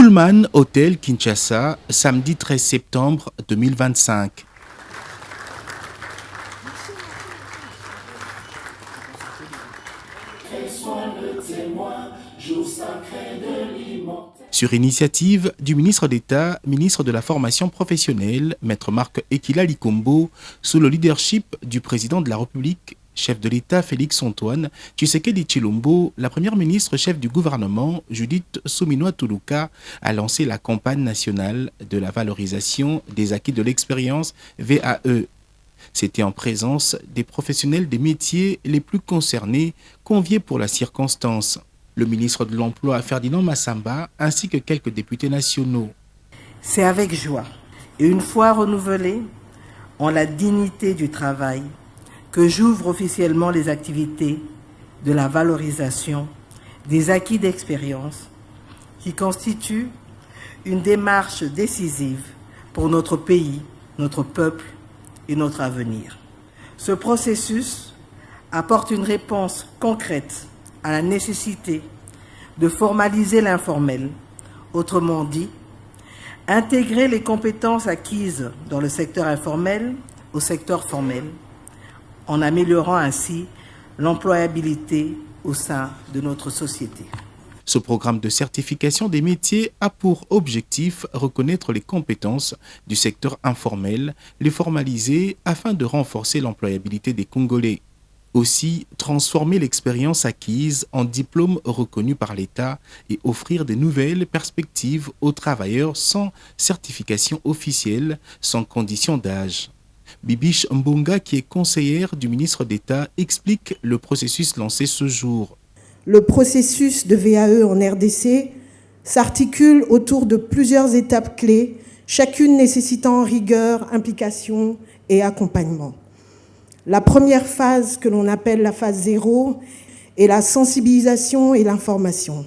Pullman Hotel Kinshasa, samedi 13 septembre 2025. Sur initiative du ministre d'État, ministre de la Formation professionnelle, Maître Marc Ekila Likombo, sous le leadership du président de la République, chef de l'État Félix-Antoine Tshisekedi Tshilombo, la première ministre chef du gouvernement, Judith Suminwa Tuluka, a lancé la campagne nationale de la valorisation des acquis de l'expérience VAE. C'était en présence des professionnels des métiers les plus concernés, conviés pour la circonstance. Le ministre de l'Emploi Ferdinand Massamba ainsi que quelques députés nationaux. C'est avec joie et une fois renouvelée en la dignité du travail que j'ouvre officiellement les activités de la valorisation des acquis d'expérience qui constituent une démarche décisive pour notre pays, notre peuple et notre avenir. Ce processus apporte une réponse concrète à la nécessité de formaliser l'informel, autrement dit, intégrer les compétences acquises dans le secteur informel au secteur formel, en améliorant ainsi l'employabilité au sein de notre société. Ce programme de certification des métiers a pour objectif reconnaître les compétences du secteur informel, les formaliser afin de renforcer l'employabilité des Congolais. Aussi, transformer l'expérience acquise en diplôme reconnu par l'État et offrir de nouvelles perspectives aux travailleurs sans certification officielle, sans condition d'âge. Bibiche Mbunga, qui est conseillère du ministre d'État, explique le processus lancé ce jour. Le processus de VAE en RDC s'articule autour de plusieurs étapes clés, chacune nécessitant rigueur, implication et accompagnement. La première phase, que l'on appelle la phase 0, est la sensibilisation et l'information.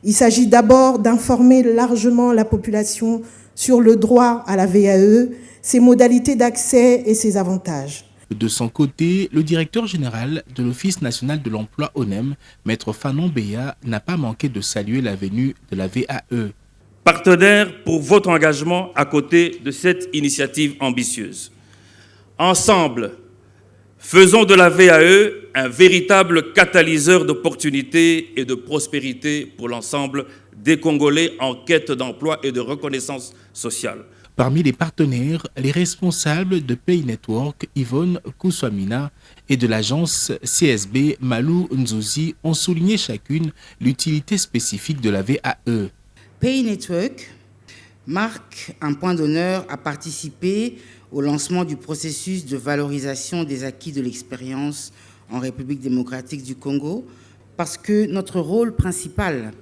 Il s'agit d'abord d'informer largement la population sur le droit à la VAE, ses modalités d'accès et ses avantages. De son côté, le directeur général de l'Office national de l'emploi ONEM, Maître Fanon Beya, n'a pas manqué de saluer la venue de la VAE. Partenaires pour votre engagement à côté de cette initiative ambitieuse. Ensemble, faisons de la VAE un véritable catalyseur d'opportunités et de prospérité pour l'ensemble des Congolais en quête d'emploi et de reconnaissance sociale. Parmi les partenaires, les responsables de Pay Network, Yvonne Kouswamina, et de l'agence CSB, Malou Nzouzi, ont souligné chacune l'utilité spécifique de la VAE. Pay Network marque un point d'honneur à participer au lancement du processus de valorisation des acquis de l'expérience en République démocratique du Congo, parce que notre rôle principal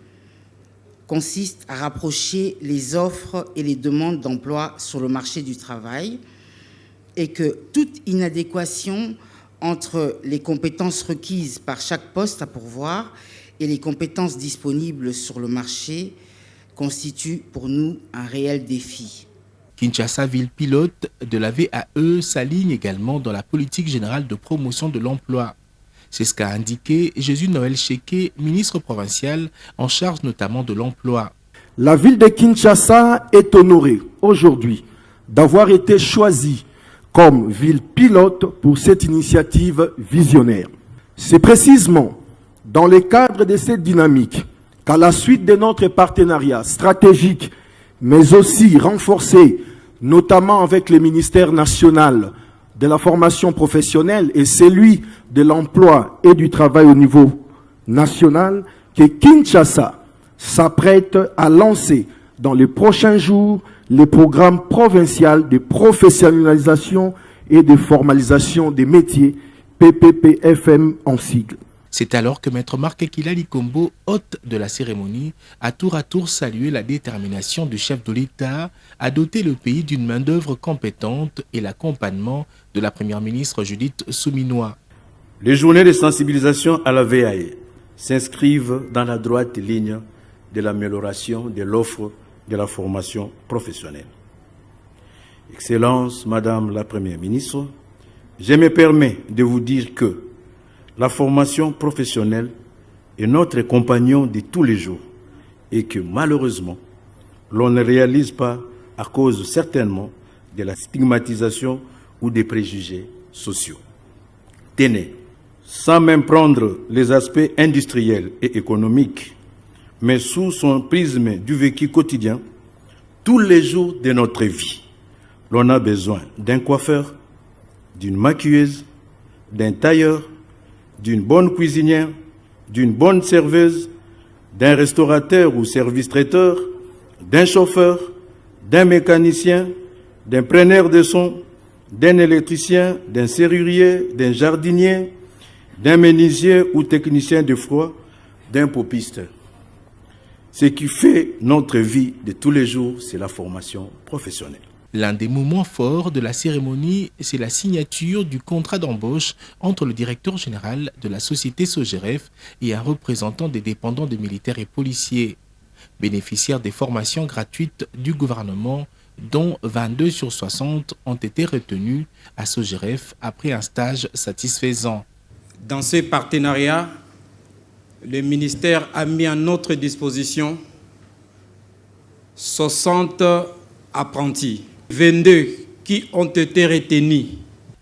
consiste à rapprocher les offres et les demandes d'emploi sur le marché du travail et que toute inadéquation entre les compétences requises par chaque poste à pourvoir et les compétences disponibles sur le marché constitue pour nous un réel défi. Kinshasa, ville pilote de la VAE, s'aligne également dans la politique générale de promotion de l'emploi. C'est ce qu'a indiqué Jésus Noël Cheke, ministre provincial en charge notamment de l'emploi. La ville de Kinshasa est honorée aujourd'hui d'avoir été choisie comme ville pilote pour cette initiative visionnaire. C'est précisément dans le cadre de cette dynamique qu'à la suite de notre partenariat stratégique, mais aussi renforcé, notamment avec le ministère national de la formation professionnelle et celui de l'emploi et du travail au niveau national, que Kinshasa s'apprête à lancer dans les prochains jours les programmes provinciaux de professionnalisation et de formalisation des métiers, PPPFM en sigle. C'est alors que Maître Marc Ekila Likombo, hôte de la cérémonie, a tour à tour salué la détermination du chef de l'État à doter le pays d'une main-d'œuvre compétente et l'accompagnement de la première ministre Judith Suminwa. Les journées de sensibilisation à la VAE s'inscrivent dans la droite ligne de l'amélioration de l'offre de la formation professionnelle. Excellence, Madame la Première ministre, je me permets de vous dire que la formation professionnelle est notre compagnon de tous les jours et que malheureusement, l'on ne réalise pas à cause certainement de la stigmatisation ou des préjugés sociaux. Tenez, sans même prendre les aspects industriels et économiques, mais sous son prisme du vécu quotidien, tous les jours de notre vie, l'on a besoin d'un coiffeur, d'une maquilleuse, d'un tailleur, d'une bonne cuisinière, d'une bonne serveuse, d'un restaurateur ou service traiteur, d'un chauffeur, d'un mécanicien, d'un preneur de son, d'un électricien, d'un serrurier, d'un jardinier, d'un menuisier ou technicien de froid, d'un popiste. Ce qui fait notre vie de tous les jours, c'est la formation professionnelle. L'un des moments forts de la cérémonie, c'est la signature du contrat d'embauche entre le directeur général de la société Sogeref et un représentant des dépendants des militaires et policiers, bénéficiaires des formations gratuites du gouvernement, dont 22 sur 60 ont été retenus à Sogeref après un stage satisfaisant. Dans ce partenariat, le ministère a mis à notre disposition 60 apprentis, 22 qui ont été retenus.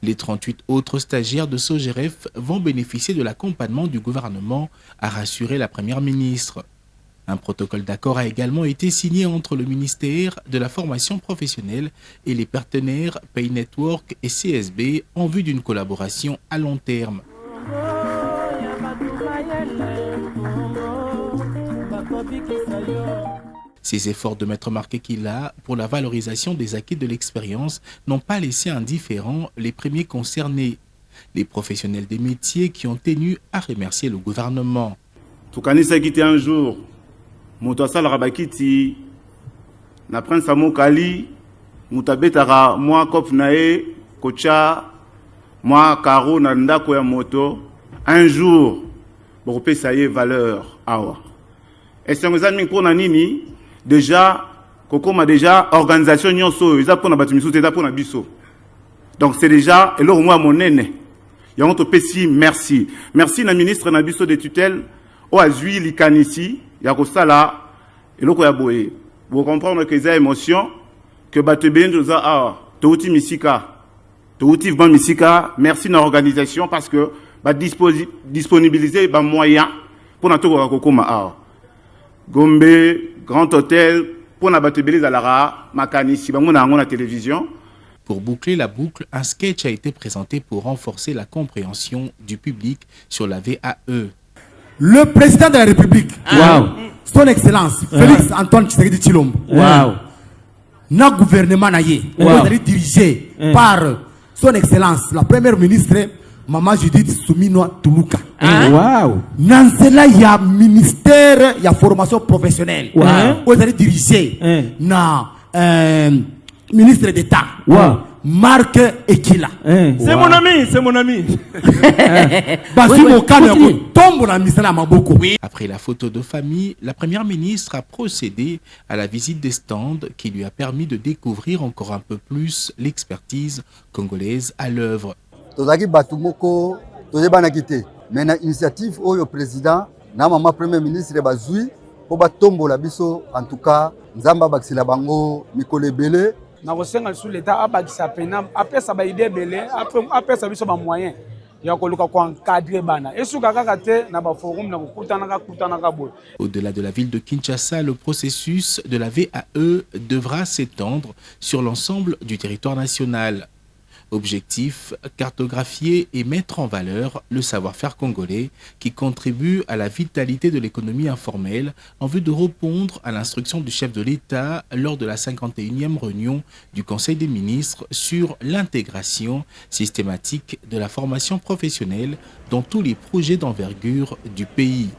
Les 38 autres stagiaires de Sogeref vont bénéficier de l'accompagnement du gouvernement, a rassuré la Première ministre. Un protocole d'accord a également été signé entre le ministère de la formation professionnelle et les partenaires Pay Network et CSB en vue d'une collaboration à long terme. Ces efforts de Maître Marc Ekila pour la valorisation des acquis de l'expérience n'ont pas laissé indifférents les premiers concernés, les professionnels des métiers qui ont tenu à remercier le gouvernement. Tukanisa kiti un jour, moto asalaka bakiti na prince Amokali, mutabetaka mwa kop na ye kocha mwa karo na ndako ya moto, un jour bokopesa ye valeur awa. Esengo za mingi pona nini? Déjà, Kokoma déjà organisation nyonso, ils apprennent à battre misou, ils apprennent à biso. Donc c'est déjà, et là au moins mon nene. Il y a un petit merci. Merci na ministre na biso de tutelle, au azui likanisi, il y a ça là, et là quoi boye. Vous comprenez que les émotions, que battre bien de ça, ah, touti misika, touti ban misika, merci na organisation parce que va disponibiliser ba moyen pour na toko Kokoma ah. Gombe, Grand Hôtel, pour na batebeli zalara, makanisi, bango na télévision. Pour boucler la boucle, un sketch a été présenté pour renforcer la compréhension du public sur la VAE. Le président de la République, son Excellence, Félix Antoine Tshisekedi Tshilombo, na gouvernement naye, dirigé par son Excellence, la première ministre, Maman Judith Suminwa Tuluka. Nansela ya ministère ya formation professionnelle. Vous allez diriger na ministre d'État. Marc Ekila. C'est mon ami, c'est mon ami. Après la photo de famille, la Première ministre a procédé à la visite des stands qui lui a permis de découvrir encore un peu plus l'expertise congolaise à l'œuvre. Tozaki batumoko tozebana kité mais na initiative oyo président na mama premier ministre bazui po batombola biso en tout cas nzamba bakisila bango mikolo ebele na kosenga sous l'état abakisa pena apesa ba idée belé apesa biso ba moyen ya koluka ko encadrer bana esuka kaka te na ba forum na kutana ka boy. Au-delà de la ville de Kinshasa, le processus de la VAE devra s'étendre sur l'ensemble du territoire national. Objectif, cartographier et mettre en valeur le savoir-faire congolais qui contribue à la vitalité de l'économie informelle en vue de répondre à l'instruction du chef de l'État lors de la 51e réunion du Conseil des ministres sur l'intégration systématique de la formation professionnelle dans tous les projets d'envergure du pays.